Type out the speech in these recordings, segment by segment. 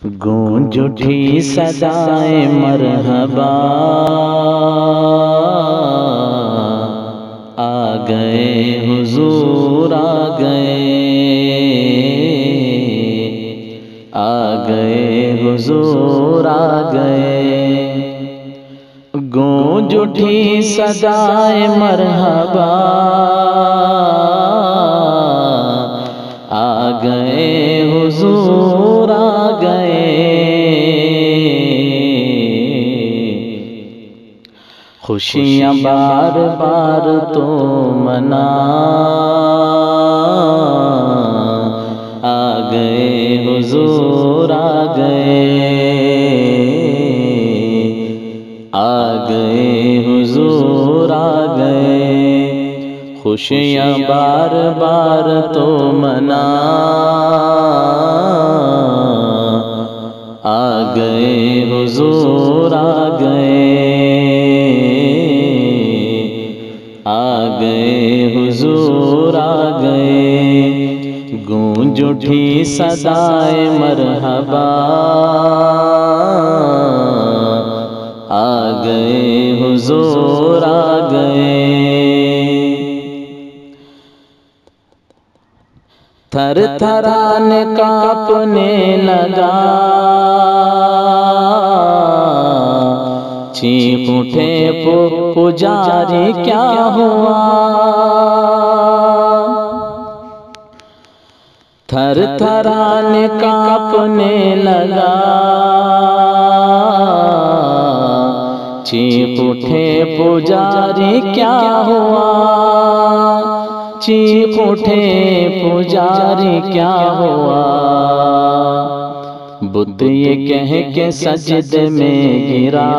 गूंज उठी सदाए मरहबा, आ गए हुजूर आ गए हुजूर आ गए। गूंज उठी सदाए मरहबा, आ गए हुजूर आ गए। खुशियाँ बार बार तो मना, आ गए हुजूर आ गए हुजूर आ गए। खुशियाँ बार बार तो मना, आ गए हुजूर आ गए हुजूर आ गए। गूंज उठी सदाए मरहबा, आ गए हुजूर आ गए। थर थराने कांपने लगा, चीख उठे पुजारी क्या हुआ। थर थराने कांपने लगा, चीख उठे पुजारी क्या हुआ। चीख उठे पुजारी क्या हुआ। बुद्ध ये कह के सजदे में गिरा,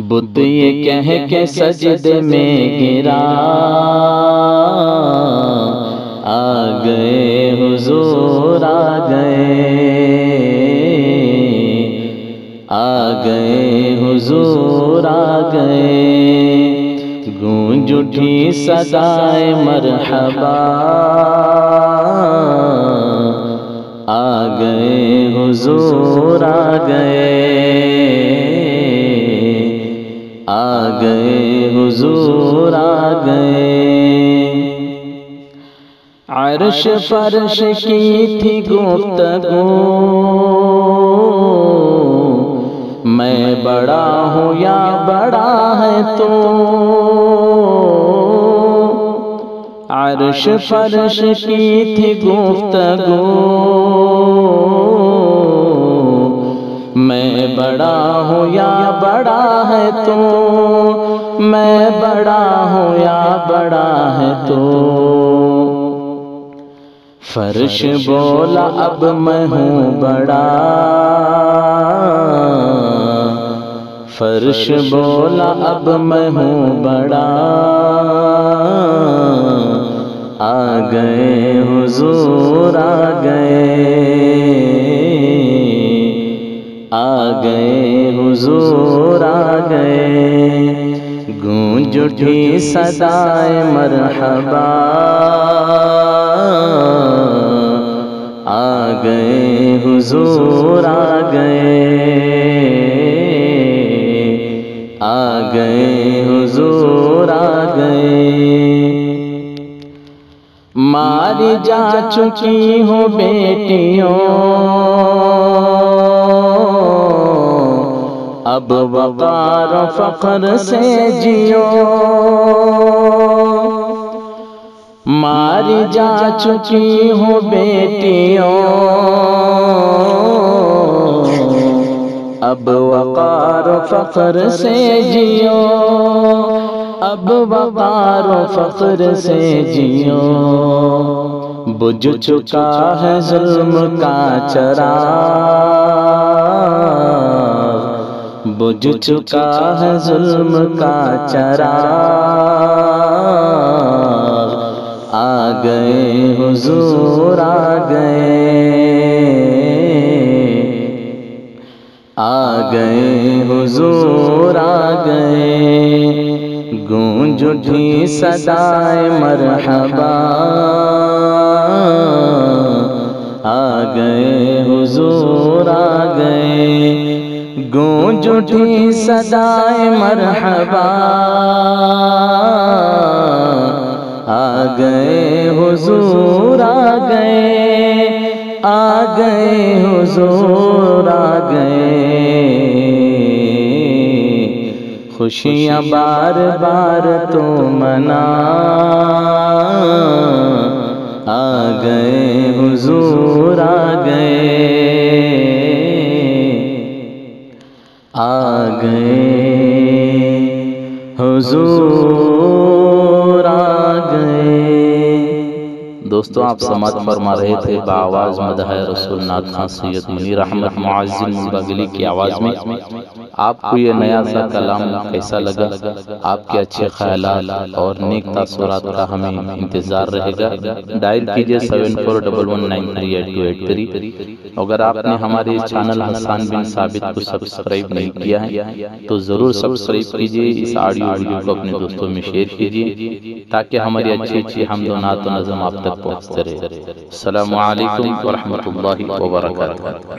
बुद्ध ये कह के सजदे में गिरा, आ गए हुजूर आ गए हुजूर आ गए। गूंज उठी सदाए मरहबा, आ गए हुजूर आ गए हुजूर आ गए। अर्श फर्श की थी गुफ्तगू, मैं बड़ा हूँ या बड़ा है तू। अर्श फर्श की थी गुफ्तगू, मैं बड़ा हूँ या बड़ा है तू। मैं बड़ा हूँ या बड़ा है तू। फर्श बोला अब मैं हूँ बड़ा, फर्श बोला अब मैं हूँ बड़ा, आ गए हुजूर आ गए हुजूर आ गए। गूंज उठी सदाए मरहबा, आ गए हुजूर आ गए हुजूर आ गए। मारी जा चुकी हो बेटियों, अब वक़ार फ़ख्र से जियो। मारी जा चुकी हो बेटियों, अब वक़ार फ़ख्र से जियो। अब वक़ार फ़ख्र से जियो। बुझ चुका है ज़ुल्म का चराग़, बुझ चुका है ज़ुल्म का चराग़, आ गए हुजूर आ गए हुजूर आ गए। गूंज उठी सदाए मरहबा, गूंज उठी सदाए मरहबा, आ गए हुजूर आ गए हुजूर आ गए। खुशियाँ बार बार तो मना, आ गए हुजूर आ गए हुजूर आ गए। दोस्तों, आप समात फरमा रहे थे बाआवाज़ मदह रसूल नाथ खां सैयद मुनीर अहमद मुअज़्ज़िम मुंबगली की आवाज़ में। आपको ये नया सा कलाम कैसा लगा? आपके अच्छे ख्यालात और नेक तासुरात का हमें इंतज़ार रहेगा। डायल कीजिए 7411938283। अगर आपने हमारे इस चैनल हसन बिन साबित को सब्सक्राइब नहीं किया है तो ज़रूर सब्सक्राइब कीजिए। इस ऑडियो वीडियो को अपने दोस्तों में शेयर कीजिए ताकि हमारी अच्छी अच्छी हम्द व नात व नज़म आप तक पहुँचते रहे। अस्सलामु अलैकुम व रहमतुल्लाहि व बरकातुहू।